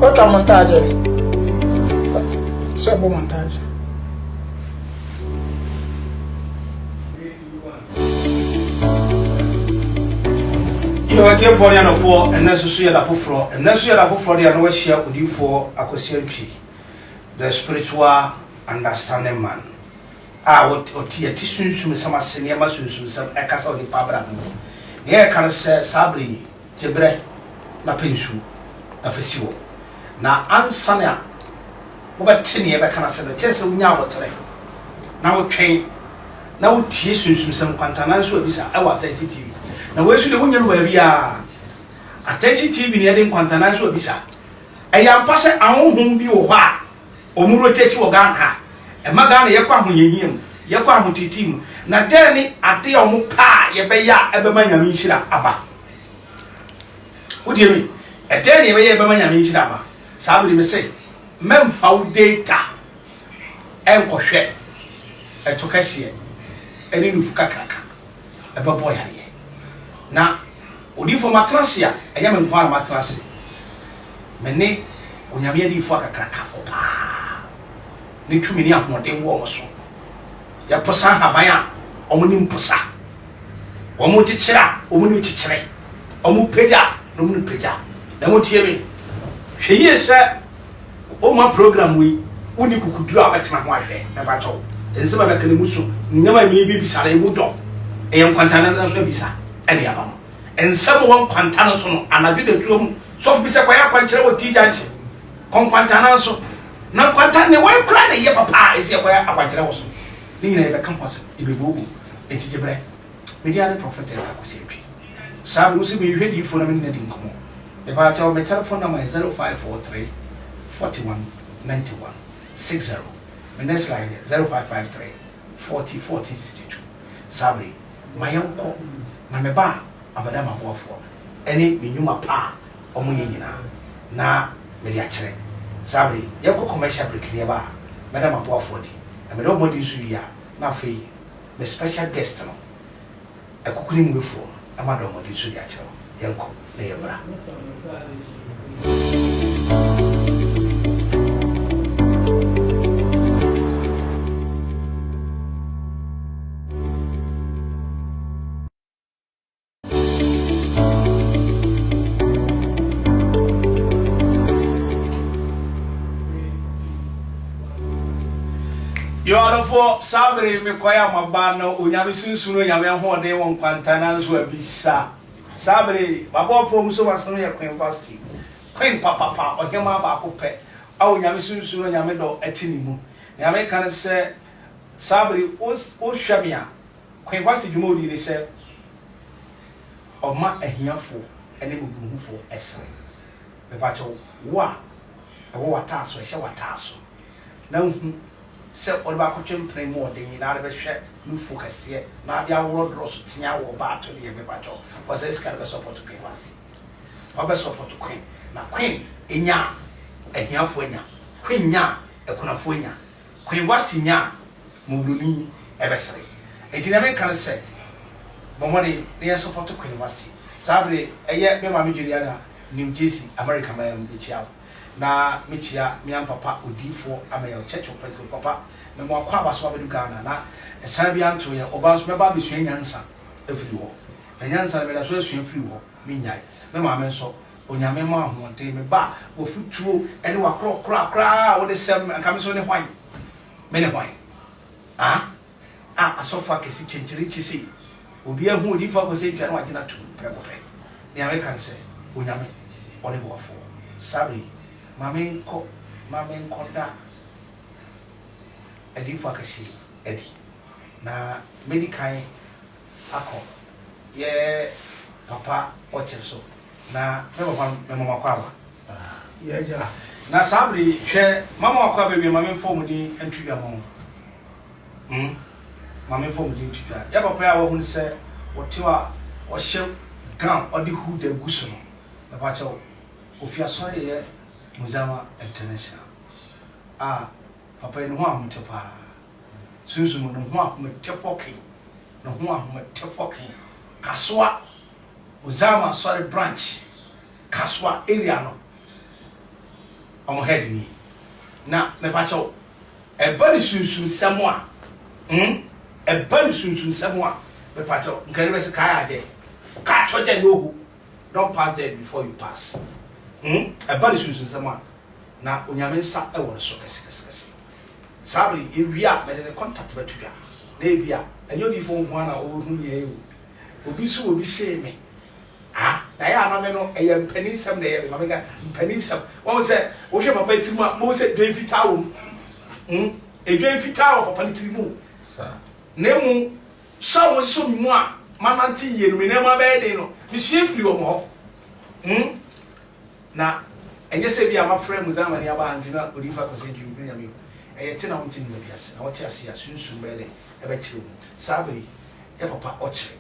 Outra montagem. Isso é boa montagem. You are here for the other four, and necessary at the floor, and necessary at the floor, the other share with you for a question P. The spiritual understanding man. Ah, what tea tissues to some senior muscles, some echoes of the Pabra. The air can say Sabri, Jebre, La Pinsu, a Fessio. Now, Ansania, over 10 years, I can say the test of Yawa today. Now, train, now tissues, some Quantanas will be our TV. Na wesu de wonye no ba bia attention TV ne de kwantana so bisa ayampa se ahonhom bi wo ha omuro techi wo gan ha e maga na ye kwa ahonyehiem ye kwa ahotitim na de ni ade omo pa ye be ya e be manyame nhira aba wodi mi e de ni ye be ya e be manyame nhira aba sabu de me say memfa wo data enkohwe e to kase e ni nufu kakaka e be boy ya na odi fo matrasia enya me nkwa na matrasia mene onyame adi fo akakraka fo pa ne twumi ni ahode wo mo so ya posa haban a omo ni mposa omo chichira omo ni chichire omo peja no mo ni peja na mo tie me hweye se o ma program wi uni kukudu a betima ho ahwe na ba to ense ba bekane muso nyama mi bi bisara e mu do e yankwantana na so bisa ani aba no ensem won kwantana so no anadwe de tuom so fi se kwaya kwankyere wo tijanche kwantana so na kwantana ne won kura ne ye papa ese kwaya akwankyere wo so ni nyina be kan kwase ebebogu entijebre media ne prophet e ka kwase twi sabu usi be hwedi fo na me ne di nkomo e ba cha o me telephone number 0543 41 91 60 my next line 0553 40 40 62 sabri mayanko na meba abada mabofo ene menyuma pa omo yenyina na me dia kire sabri ye ko commercial break ne ba meda mabofo di na me do modi su ya na fei me special guest no ekukuni mwefo ama do modi su ya kire yenko na yebra You are for Sabri Mikoya Mabano, Unyamisun Suno Yamaho, they won't Quantanas will be sa. Sabri, Babo from so was no Queen Basti. Queen Papa, or Yamaba Cope, oh Yamisun Suno Yamedo etinimu. The Americans said Sabri was Shamia. Queen Basti Jumodi, they said, of ma a here for any move for Essay. The battle, wa, a war tasso, a shower tasso. No. Se oba ko twempre mo de nyina re be hwe nu focus ye na dia wo dross tia wo ba to de be ba to was this kind of support queen was oba support queen na queen enya ehiafo enya queen nya ekunafo enya queen was nya mubuluni ebesere etina me kan se bomoni ne support queen was sabre eye be ma me Juliana New Jersey America ma am be chia na michia miam papa odifo amayo church of Pentecost papa me mo akwa baso abedu Ghana na esan bi anto ye obanso me ba be sua nyansa afiri ho na nyansa me da so sua afiri ho me nyai me ma me so onyame ma ahonte me ba wo futuo ene wa kra wo de sem kam so ne hwan me ne hwan asofa kesi chenchiri chisi obi ahu odifo ko se twa na wagina tu prekope me American se onyame one bo afo sabri Mamenko da edi fakasi edi na medical ako ye papa oche so na me papa me mama kwa ba ye ja na sabri hwe mama kwa be mama form di entwia mo mama form di entwia ya papa ya wo hu se wotiwa o hye gan odi hu da guso no papa cha ofia so ye Mosaama International. Papa, no one to pa. Susan, no one to 4K. no ho ahoma tefoken Kaswa Mosaama sorry branch Kaswa area no omo head ni na me pa cho e ba ni sunsun samo a e ba ni sunsun samo a me pa cho nkare be se kai aje ka cho je no hu don't pass there before you pass e ba ni sunsun samo a na onyame nsa e wo so kese sabri e wia me de contact betuga na e bia enyo di fo ho na o hu ye o obi so obi say me na ya na me no e ye mpani sam na ye me ga mpani sam wo say wo hwe papa timu mo say dwen fita wo e dwen fita wo papa ni timu sa na mu so wo so mi mu a mama nti ye no me na ma be de no mi hwe firi wo mo na enye se bia ma frɛ Mosaama ni aba antina odifa ko se dwen bi ya mi e ye tina wo ntini na biase na wo ti ase asunsun be de e be kire wo sabri e papa o kire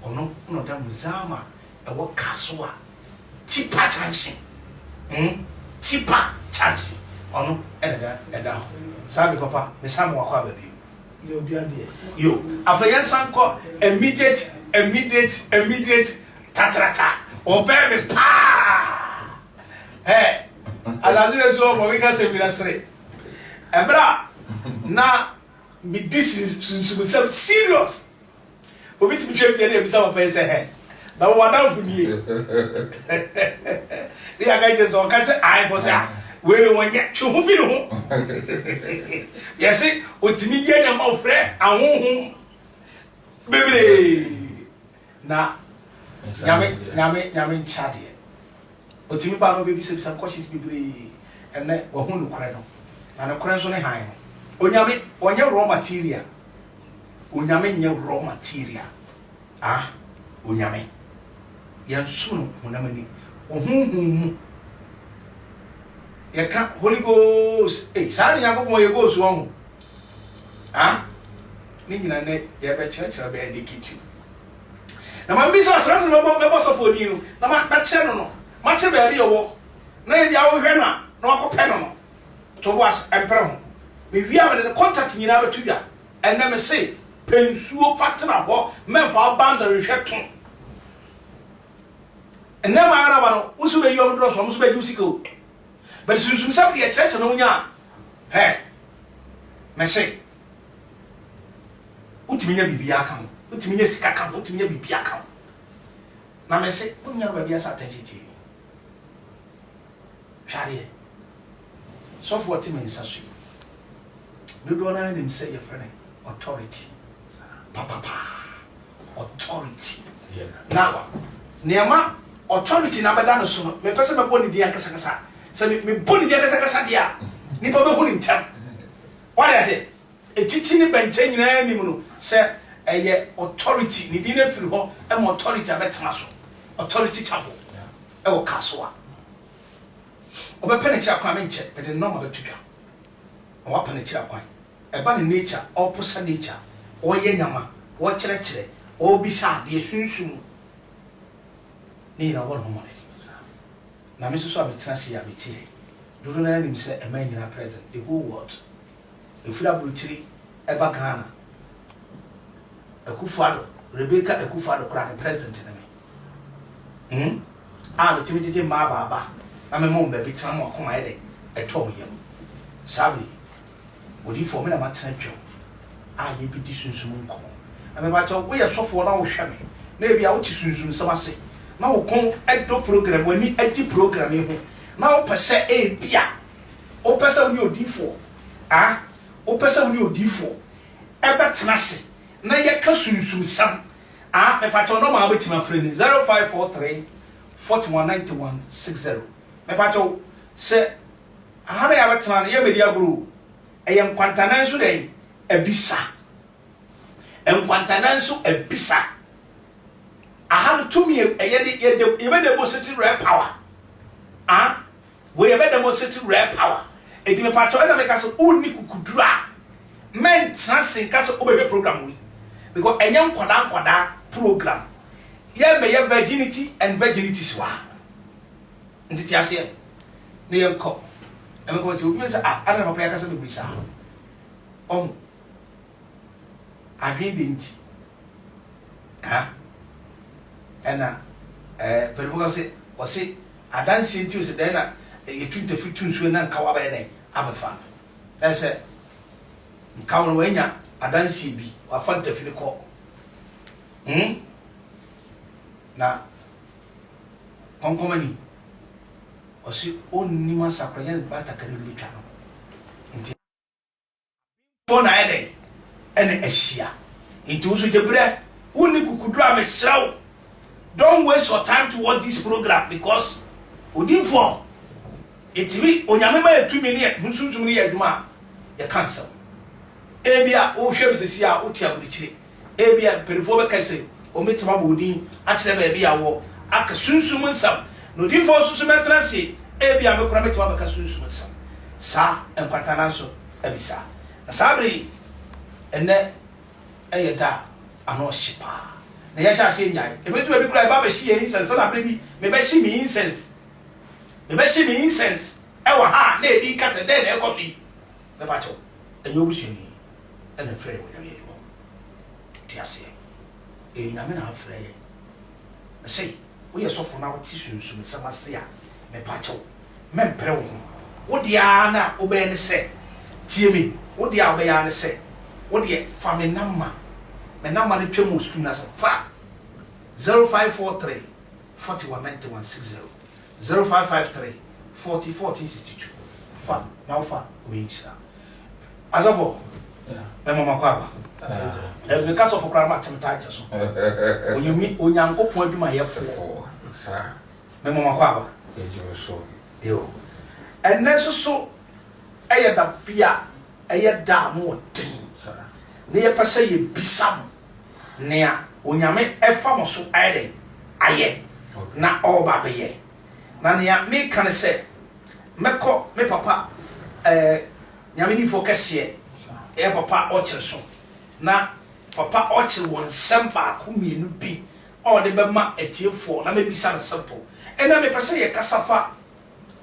ono no da Mosaama e wo Kaswa tipa chance tipa chance ono e da sabi papa me samu wa kwa baby yo bia de yo afayan sanko immediate tatrata obe me pa alazi so mo we ka se mi na sere ebra na mi this is serious obi ti bi twa bi na e bi sa papa say na wo wadam fu nie ri aga je so ka se ai bo sa we wonye twu hu fi no yesi otimi ye nya ma ofre ahonhu bebere na nyame nchade otimi ba no bebi se bisa cautious bebere ene wo hu no kware no na no kware so ne han no onyame onye raw material onyame nye raw material onyame yansunu munamani ohunhum yaka Holy Ghost sari yakoko ye go so ho ni nyina ne ye be chira be edikitu na ma mbisa asranse me bo so for din no na ma che no ma che be ri yo na ye bia wo hwe na wakopɛ no to was empre ho me wia me de contact nyina betu bia enne me se pensuo fatena ho memfa banda rehwe to enne ma ara ba no usu be yom dro so musu be usiko but sunsun sabi e church no nya me se utiminya bibia kan utiminya sika kan utiminya bibia kan na me se unya ba bia sa attention TV hware so for what means sasu do do na him say your friend authority papa authority now niama authority na beda no so me pese me boni dia kasa se me boni dia kasa dia ni pa be huni ntam what I say e chichi ni benche nyina mi mu no se eye authority ni di na firi ho e mo authority abetena so authority chabo e wo Kaswa obepene kira kwa menche but the normal betuka o apane kira kwa eba ni nature o posa nature o ye nyama o kire o bisa de sunsun ni na wo no mo na me so abetena se ya betire dodo na nim se e man nyina present the whole world efura bulchiri eba Ghana Akufado Rebecca Akufado kra the present na me betimi ma baba na me mom be tena mo akoma ede etom yam sabi odi for me na matena twem ye bi di sunsun nko na me ba cho wo ye sofo na wo hwe me na e bia wo ti sunsun samase na wo kon edo program wani edi program ho na wo pese e bia wo pese wo ni odi for wo pese wo ni odi for e betena se na ye ka sunsun sam me pa cho no ma betima freni 0543 419160 me pa cho se ahana ya betena ye media guru eyem kwantana nso den ebisa enkwantananso ebisa ahanu tumi eyede yebe demonstrate rare power we yebe demonstrate rare power eti me pacho na me kaso uni kukudura men transin kaso obebe program we because enyam koda program ye me ye virginity and virginity swa ntiti ase ne yenko eme ko ti obi se ana papa ya kaso be bisa adwen de nti ɛna pɛrɛbɔ sɛ ɔse adansi nti sɛ dɛn na yɛtwinta fitu nsuo na nkawa bɛyɛ dɛn abɛfa no ɛsɛ nkawa no wanya adansi bi wafa ntafi ne kɔ na kɔnkɔmani ɔse ɔnnim asakora yɛn batakari no bɛtwa no nti fɔ na ayɛ dɛn ɛna ahyia nti wo so gyeberɛ wonni kukuduro a mesrɛ wo don't waste your time to watch this program because odinfo etimi onyame ma yɛtumi ne nsunsum ne yɛ adwuma yɛ cancel ebia wo hwɛ bisesi a wo tia burikyire ebia perifo bɛka sɛ o metima ba odin akyerɛ ba bia wo aka sunsum nsam no odinfo sunsum ɛtena se ebia me kora metima bɛka sunsum nsam sa enkwatana so abisa na sabri ene ɛyɛ da ano hyepa na yɛhyɛ ase nyae ebetu bi kura ba bɛhyi yɛ incense na abrɛ bi me bɛhyi me incense ɛwɔ ha na ebi kasa dɛ na ɛkɔ fi me ba kyɛw ɛnyɛ obusuani ɛna frɛ wɔ nyame ɛdi hɔ ti ase nyame na afrɛ yɛ na sɛ woyɛ sɔfo na wote sunsum nsɛm ase a me ba kyɛw mɛmprɛ wo ho wo deɛ na wobɛyɛ ne sɛ tie me wo deɛ a wobɛyɛ ne sɛ wo deɛ fa me nama me number ni twem screen na fa 0543 419160 0553 401462 fa na fa we nchira azabo me mama kwa ba me ka so fokra ma temta ache so onyumi onyankopon adwuma ye fo sa me mama kwa ba ejiwo so yo enne so eye da bia eye da mo tin sa ne ye pese ye bisam nea onyame efa mo so ayɛ ayɛ na ɔba bɛyɛ na nea me kan sɛ mekɔ me papa nyame ni fo kɛseɛ papa ɔkyere so na papa ɔkyere won sempa ko mienu bi ɔde bɛma atiefo na mebisa no simple ɛna me pɛsɛ yɛ kasafa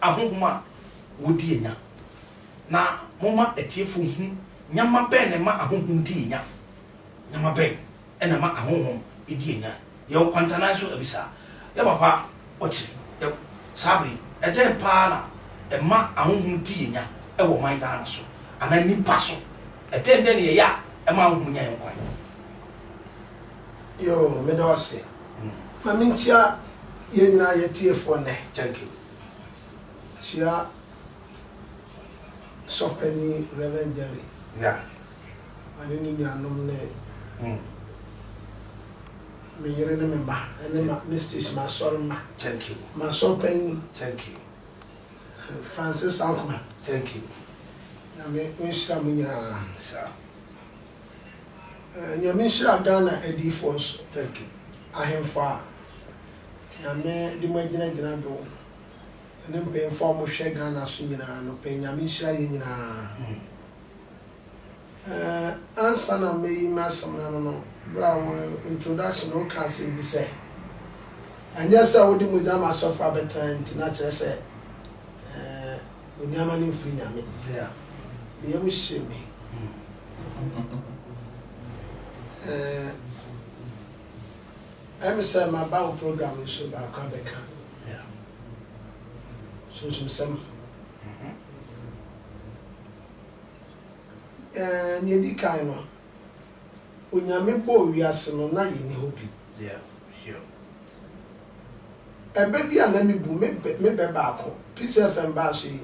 ahohoma wodi enya na moma atiefo hu nyama bɛn ne ma ahohom di enya nyama bɛn ena ma ahohom edi enya ye kwantana so abisa ye papa ochi ye sabri eje pa na e ma ahohom di enya e wo man Ghana so ana nipa so ede ne ye ya e ma ahohom nya ye kwan yo me do se ma minchia ye nyina ye tiefo ne thank you chia sofpeni Reverend Jerry yeah ani ni anom ne me yere ne me ba ene ma mistis ma sorma thank you ma sopen thank you Francis Ankuma thank you na me unshira mu nyina sir nyame nshira Ghana edi force thank you ahemfo a na me di mo gina do ene mpe info mo hwe Ghana so nyina no pe nyame nshira ye nyina answer na me masam na no bra introduction o ka say bi say anya say wo di mo jama sofa better na kire say onyama ni free nyame yeah be am sheme I'm say my bow program so ba ka be ka yeah so some nyedi kai no onyame bo wiase no na ye ni hobi yeah sure ebe bia na me bu me be ba ko peace fm ba so yi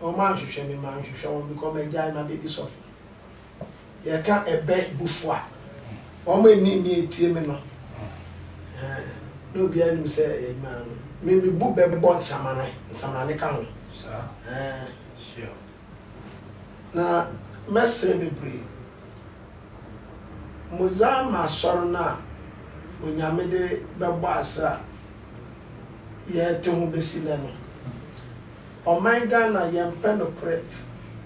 o ma hwehwe me ma hwehwe won because me jai ma be di sofu ye ka ebe bufu a o ma ni mi etie me no no bia ni se e ma me bu be bo samana ka ho sir sure na mesre be pray Mosaama sorna onyame de bebo asa ye te ho besile no o man Ghana ye mpe no pre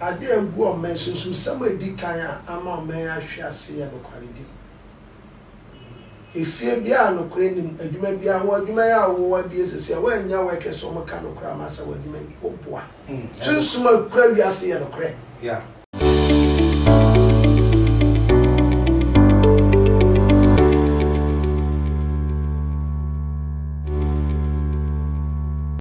ade agu o man susu sam edi kan a ama o man ahwe ase ye no kwaredi efie bia no kure nim adwuma bia wo adwuma ya wo bia sese wa nya wa kese o maka no kura ma sa wa adwuma yi oboa sunsuma kura wi ase ye no kure yeah